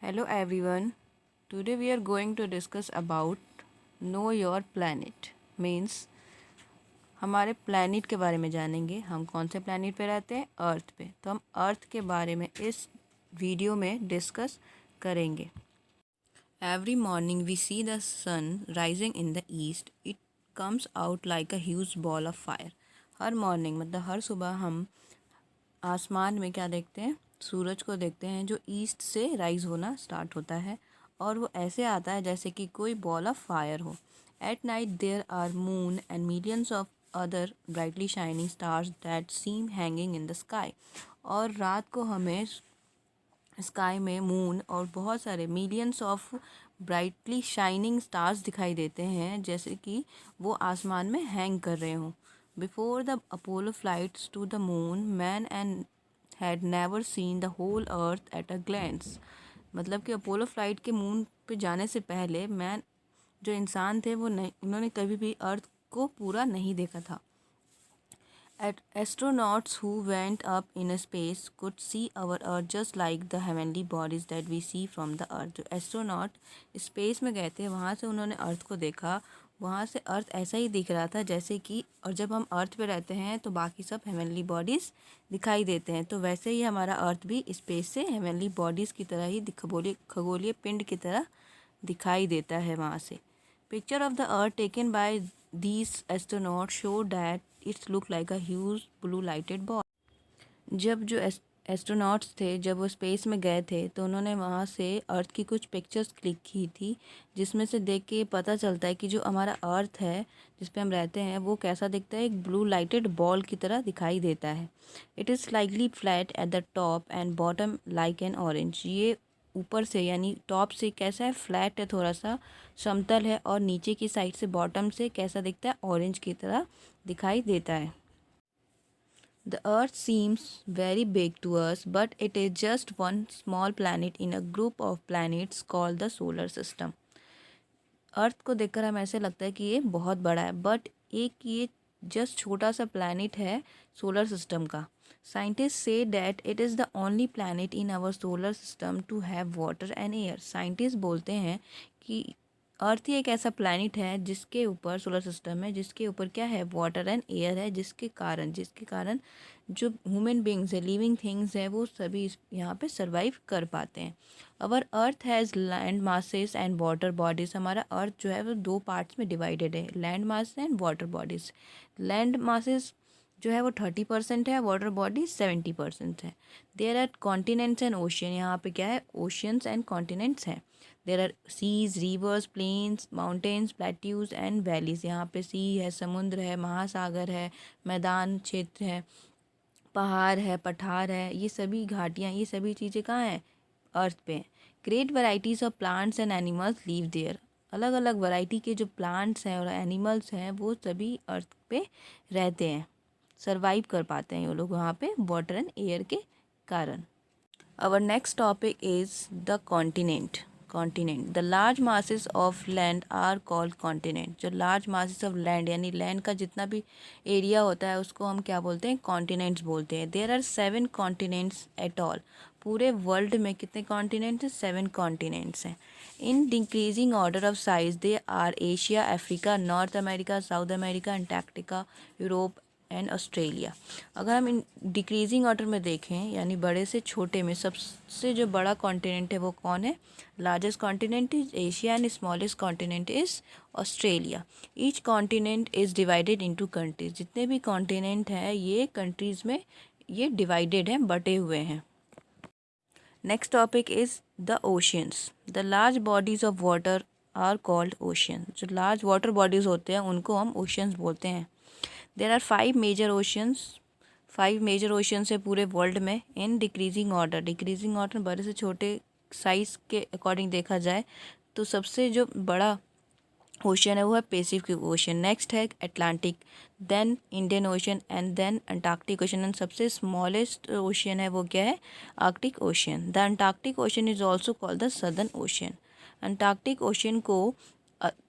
Hello everyone. Today we are going to discuss about know your planet. Means हमारे planet के बारे में जानेंगे। हम कौन से प्लैनेट पे रहते हैं? अर्थ पे। तो हम अर्थ के बारे में इस वीडियो में डिस्कस करेंगे। Every morning we see the sun rising in the east. It comes out like a huge ball of fire. हर मॉर्निंग मतलब हर सुबह हम आसमान में क्या देखते हैं? सूरज को देखते हैं जो ईस्ट से राइज होना स्टार्ट होता है और वो ऐसे आता है जैसे कि कोई बॉल ऑफ फायर हो। At night there are moon and millions of other brightly shining stars that seem hanging in the sky. और रात को हमें स्काई में मून और बहुत सारे millions of brightly shining stars दिखाई देते हैं जैसे कि वो आसमान में हैंग कर रहे हों। Before the Apollo flights to the moon man and had never seen the whole earth at a glance. मतलब कि अपोलो फ्लाइट के मून पे जाने से पहले मैन जो इंसान थे वो नहीं, उन्होंने कभी भी अर्थ को पूरा नहीं देखा था। Astronauts who went up in space could see our Earth just like the heavenly bodies that we see from the Earth. जो एस्ट्रोनॉट स्पेस में गए थे वहाँ से उन्होंने अर्थ को देखा। वहाँ से अर्थ ऐसा ही दिख रहा था जैसे कि, और जब हम अर्थ पे रहते हैं तो बाकी सब हेवनली बॉडीज़ दिखाई देते हैं। तो वैसे ही हमारा अर्थ भी स्पेस से हेवनली बॉडीज़ की तरह ही खगोलीय पिंड की तरह दिखाई देता है वहाँ से। Picture of the earth taken by these astronaut show that it's look like a huge blue lighted ball. जब जो एस्ट्रोनॉट्स थे जब वो स्पेस में गए थे तो उन्होंने वहाँ से अर्थ की कुछ पिक्चर्स क्लिक की थी जिसमें से देख के पता चलता है कि जो हमारा अर्थ है जिस पे हम रहते हैं वो कैसा दिखता है, एक ब्लू लाइटेड बॉल की तरह दिखाई देता है। It is slightly flat at the top and bottom like an orange. ये ऊपर से यानी टॉप से कैसा है, फ्लैट है, थोड़ा सा समतल है, और नीचे की साइड से बॉटम से कैसा दिखता है, ऑरेंज की तरह दिखाई देता है। The Earth seems very big to us, but it is just one small planet in a group of planets called the solar system. अर्थ को देखकर हमें ऐसे लगता है कि ये बहुत बड़ा है, बट एक ये जस्ट छोटा सा प्लैनेट है सोलर सिस्टम का। Scientist say that it is the only planet in our solar system to have water and air. Scientist बोलते हैं कि अर्थ ही एक ऐसा प्लैनेट है जिसके ऊपर सोलर सिस्टम में जिसके ऊपर क्या है, वाटर एंड एयर है, जिसके कारण जो ह्यूमन बींग्स है, लिविंग थिंग्स है, वो सभी यहाँ पे सर्वाइव कर पाते हैं। Our earth has land masses and water bodies. हमारा अर्थ जो है वो दो पार्ट्स में डिवाइडेड है, land mass and water bodies. Land masses जो है वो 30% है, वाटर बॉडीज 70% है। There are continents and ocean. यहाँ पे क्या है, ओशियंस एंड कॉन्टिनेंट्स हैं। There are seas, rivers, plains, mountains, plateaus and valleys. यहाँ पे सी है, समुद्र है, महासागर है, मैदान क्षेत्र है, पहाड़ है, पठार है, ये सभी घाटियाँ, ये सभी चीज़ें कहाँ हैं, अर्थ पे हैं। Great varieties of plants and animals live there. अलग अलग वैरायटी के जो प्लांट्स हैं और एनिमल्स हैं वो सभी अर्थ पे रहते हैं, सर्वाइव कर पाते हैं ये लोग वहाँ पे वाटर एंड एयर के कारण। Our next topic is the continent. Continent, the large masses of land are called continent. जो लार्ज मासेस ऑफ लैंड यानी लैंड का जितना भी एरिया होता है उसको हम क्या बोलते हैं, कॉन्टिनेंट्स बोलते हैं। There are 7 continents at all. पूरे वर्ल्ड में कितने कॉन्टिनेंट्स हैं, 7 कॉन्टिनेंट्स हैं। In decreasing order of size they are Asia, Africa, North America, South America, Antarctica, Europe and Australia. अगर हम इन डिक्रीजिंग ऑर्डर में देखें यानी बड़े से छोटे में, सबसे जो बड़ा कॉन्टिनेंट है वो कौन है, largest continent is Asia and smallest continent is Australia. Each continent is divided into countries. जितने भी कॉन्टिनेंट हैं ये कंट्रीज़ में ये डिवाइडेड हैं, बटे हुए हैं। Next topic is the oceans. The large bodies of water are called ocean. जो लार्ज वाटर बॉडीज़ होते हैं उनको हम ओशियंस बोलते हैं। There are 5 major oceans. 5 major oceans है पूरे वर्ल्ड में in decreasing order. Decreasing order बड़े से छोटे साइज़ के अकॉर्डिंग देखा जाए तो सबसे जो बड़ा ओशियन है वो है पैसिफिक ओशियन, नेक्स्ट है Atlantic, then Indian ocean and then Antarctic ocean, and सबसे स्मॉलेस्ट ओशियन है वो क्या है, Arctic ocean. The Antarctic ocean is also called the southern ocean. Antarctic ocean को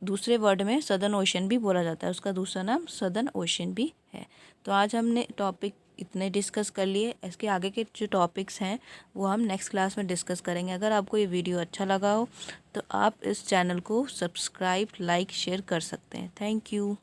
दूसरे वर्ड में सदर्न ओशियन भी बोला जाता है, उसका दूसरा नाम सदर्न ओशियन भी है। तो आज हमने टॉपिक इतने डिस्कस कर लिए। इसके आगे के जो टॉपिक्स हैं वो हम नेक्स्ट क्लास में डिस्कस करेंगे। अगर आपको ये वीडियो अच्छा लगा हो तो आप इस चैनल को सब्सक्राइब, लाइक, शेयर कर सकते हैं। Thank you.